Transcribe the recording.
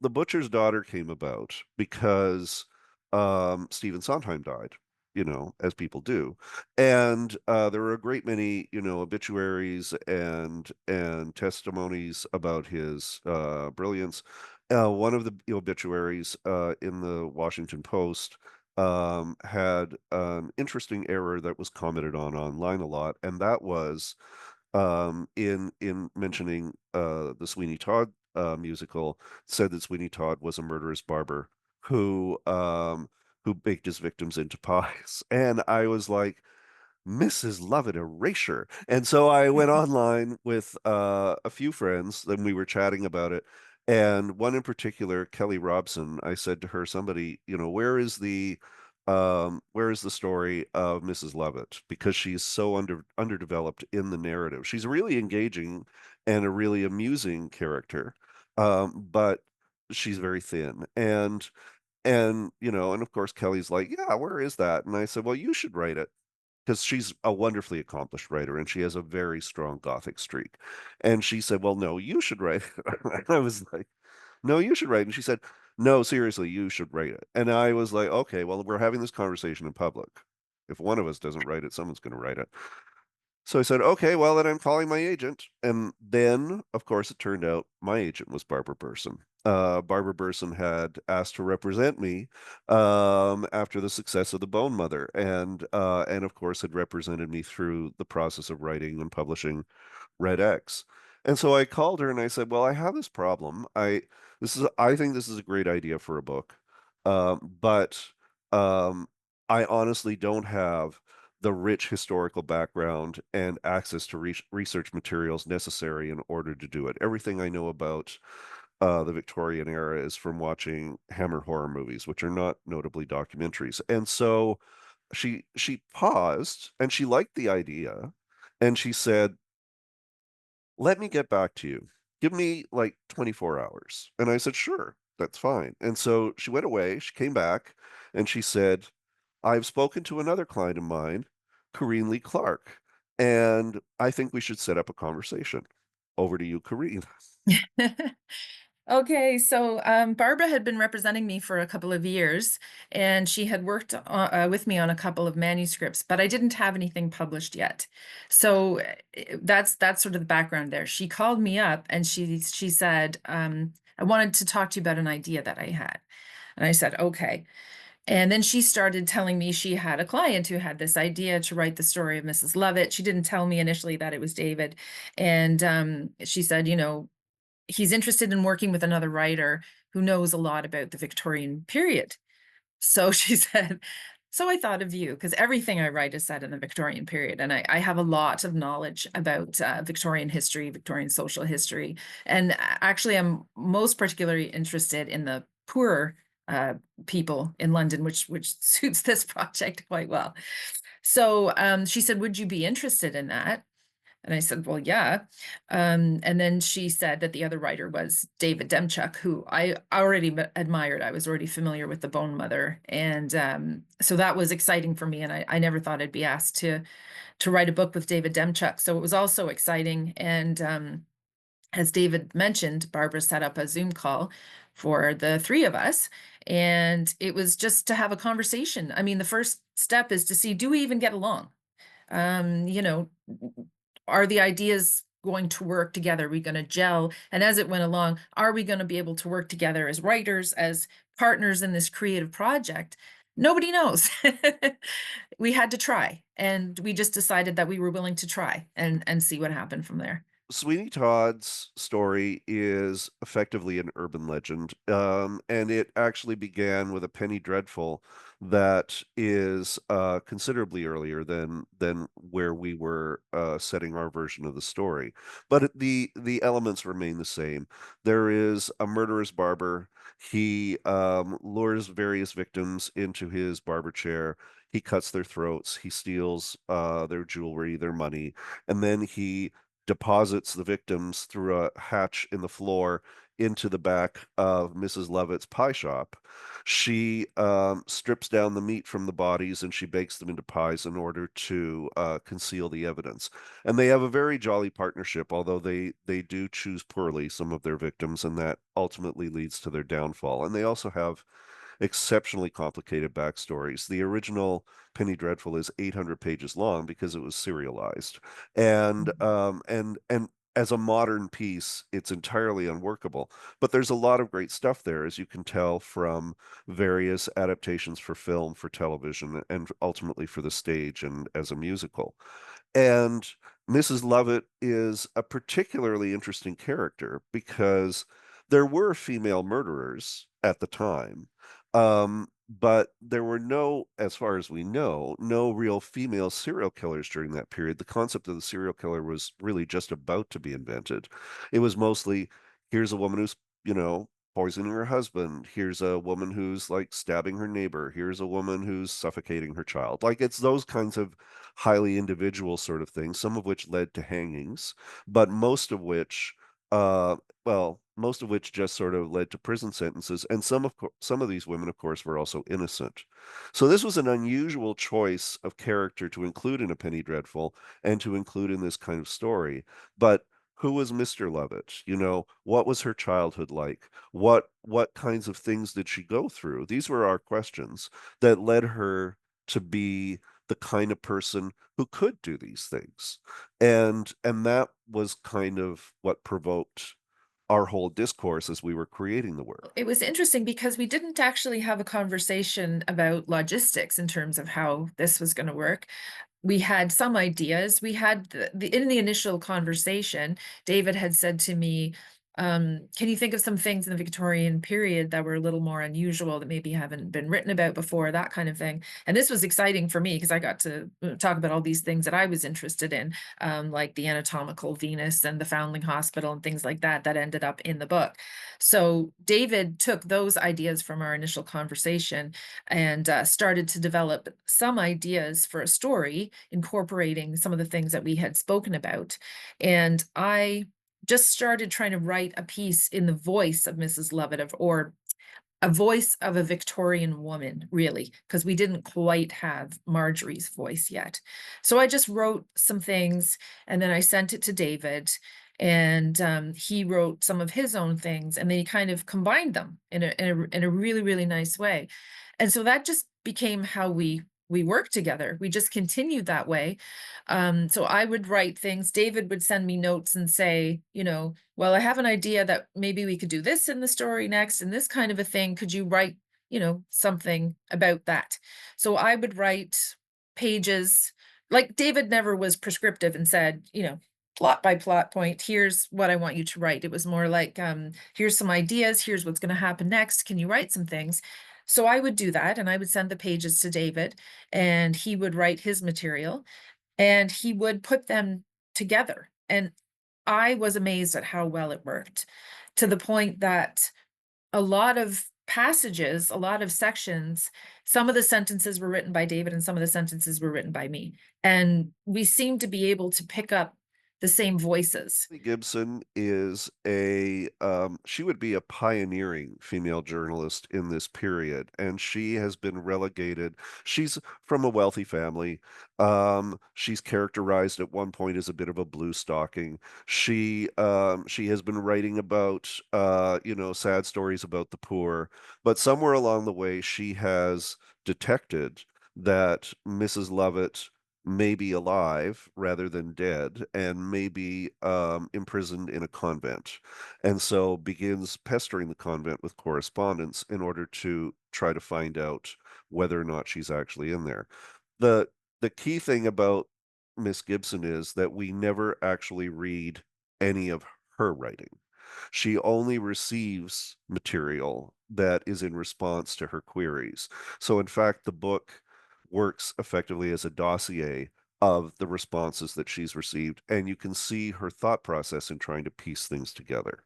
The Butcher's Daughter came about because Stephen Sondheim died, as people do. And there were a great many, obituaries and testimonies about his brilliance. One of the obituaries in the Washington Post had an interesting error that was commented on online a lot, and that was in mentioning the Sweeney Todd musical, said that Sweeney Todd was a murderous barber who um, who baked his victims into pies, and I was like, Mrs. Lovett erasure. And so I went online with a few friends, and we were chatting about it. And one in particular, Kelly Robson, I said to her, somebody, where is the story of Mrs. Lovett? Because she's so underdeveloped in the narrative. She's really engaging and a really amusing character, but she's very thin. And of course Kelly's like, yeah, where is that? And I said, well, you should write it because she's a wonderfully accomplished writer and she has a very strong Gothic streak. And she said, well, no, you should write it. And I was like, no, you should write it. And she said, no, seriously, you should write it. And I was like, okay, well, we're having this conversation in public. If one of us doesn't write it, someone's going to write it. So I said, okay, well, then I'm calling my agent. And then, of course, it turned out my agent was Barbara Burson. Barbara Burson had asked to represent me after the success of The Bone Mother, and of course had represented me through the process of writing and publishing Red X. And so I called her and I said, "Well, I have this problem. I think this is a great idea for a book, but um, I honestly don't have the rich historical background and access to research materials necessary in order to do it. Everything I know about the Victorian era is from watching Hammer horror movies, which are not notably documentaries." And so she paused and she liked the idea, and she said, let me get back to you. Give me like 24 hours. And I said, sure, that's fine. And so she went away, she came back, and she said, I've spoken to another client of mine, Corinne Lee Clark, and I think we should set up a conversation. Over to you, Corinne. Okay, so Barbara had been representing me for a couple of years, and she had worked with me on a couple of manuscripts, but I didn't have anything published yet. So that's sort of the background there. She called me up and she said, "I wanted to talk to you about an idea that I had," and I said, "Okay." And then she started telling me she had a client who had this idea to write the story of Mrs. Lovett. She didn't tell me initially that it was David, and she said, he's interested in working with another writer who knows a lot about the Victorian period. So she said, so I thought of you because everything I write is set in the Victorian period. And I have a lot of knowledge about Victorian history, Victorian social history. And actually, I'm most particularly interested in the poorer uh, people in London, which suits this project quite well. So she said, would you be interested in that? And I said, well, yeah. And then she said that the other writer was David Demchuk, who I already admired. I was already familiar with The Bone Mother. And so that was exciting for me. And I never thought I'd be asked to write a book with David Demchuk. So it was also exciting. And as David mentioned, Barbara set up a Zoom call for the three of us. And it was just to have a conversation. I mean, the first step is to see, do we even get along? um, you know, are the ideas going to work together? Are we going to gel? And as it went along, are we going to be able to work together as writers, as partners in this creative project? Nobody knows. We had to try, and we just decided that we were willing to try and see what happened from there. Sweeney Todd's story is effectively an urban legend, and it actually began with a penny dreadful that is considerably earlier than where we were setting our version of the story. But the elements remain the same. There is a murderous barber. He lures various victims into his barber chair. He cuts their throats. He steals their jewelry, their money, and then he deposits the victims through a hatch in the floor into the back of Mrs. Lovett's pie shop. She strips down the meat from the bodies and she bakes them into pies in order to conceal the evidence. And they have a very jolly partnership, although they do choose poorly some of their victims, and that ultimately leads to their downfall. And they also have exceptionally complicated backstories. The original Penny Dreadful is 800 pages long because it was serialized. And as a modern piece, it's entirely unworkable. But there's a lot of great stuff there, as you can tell from various adaptations for film, for television, and ultimately for the stage and as a musical. And Mrs. Lovett is a particularly interesting character because there were female murderers at the time, but there were no, as far as we know, no real female serial killers during that period. The concept of the serial killer was really just about to be invented. It was mostly, here's a woman who's, you know, poisoning her husband. Here's a woman who's like stabbing her neighbor. Here's a woman who's suffocating her child. Like it's those kinds of highly individual sort of things, some of which led to hangings, but uh, most of which just sort of led to prison sentences. And some of these women, of course, were also innocent. So this was an unusual choice of character to include in A Penny Dreadful and to include in this kind of story. But who was Mr. Lovett? You know, what was her childhood like? What kinds of things did she go through? These were our questions that led her to be the kind of person who could do these things. And that was kind of what provoked our whole discourse as we were creating the work. It was interesting because we didn't actually have a conversation about logistics in terms of how this was gonna work. We had some ideas. We had the in the initial conversation, David had said to me, "Can you think of some things in the Victorian period that were a little more unusual that maybe haven't been written about before?" That kind of thing. And this was exciting for me because I got to talk about all these things that I was interested in, like the anatomical Venus and the Foundling Hospital and things like that that ended up in the book. So David took those ideas from our initial conversation and started to develop some ideas for a story incorporating some of the things that we had spoken about. And I just started trying to write a piece in the voice of Mrs. Lovett or a voice of a Victorian woman, really, because we didn't quite have Marjorie's voice yet. So I just wrote some things and then I sent it to David, and he wrote some of his own things, and then he kind of combined them in a really, really nice way. And so that just became how we worked together. We just continued that way. So I would write things. David would send me notes and say, well, I have an idea that maybe we could do this in the story next and this kind of a thing. Could you write, something about that? So I would write pages. Like David never was prescriptive and said, plot by plot point, here's what I want you to write. It was more like, here's some ideas, here's what's going to happen next. Can you write some things? So I would do that and I would send the pages to David and he would write his material and he would put them together. And I was amazed at how well it worked, to the point that a lot of passages, a lot of sections, some of the sentences were written by David and some of the sentences were written by me. And we seemed to be able to pick up the same voices. Gibson is she would be a pioneering female journalist in this period, and she has been relegated. She's from a wealthy family. She's characterized at one point as a bit of a blue stocking. She has been writing about, sad stories about the poor, but somewhere along the way, she has detected that Mrs. Lovett may be alive rather than dead and may be imprisoned in a convent, and so begins pestering the convent with correspondence in order to try to find out whether or not she's actually in there. The the key thing about Miss Gibson is that we never actually read any of her writing. She only receives material that is in response to her queries. So in fact, the book works effectively as a dossier of the responses that she's received, and you can see her thought process in trying to piece things together.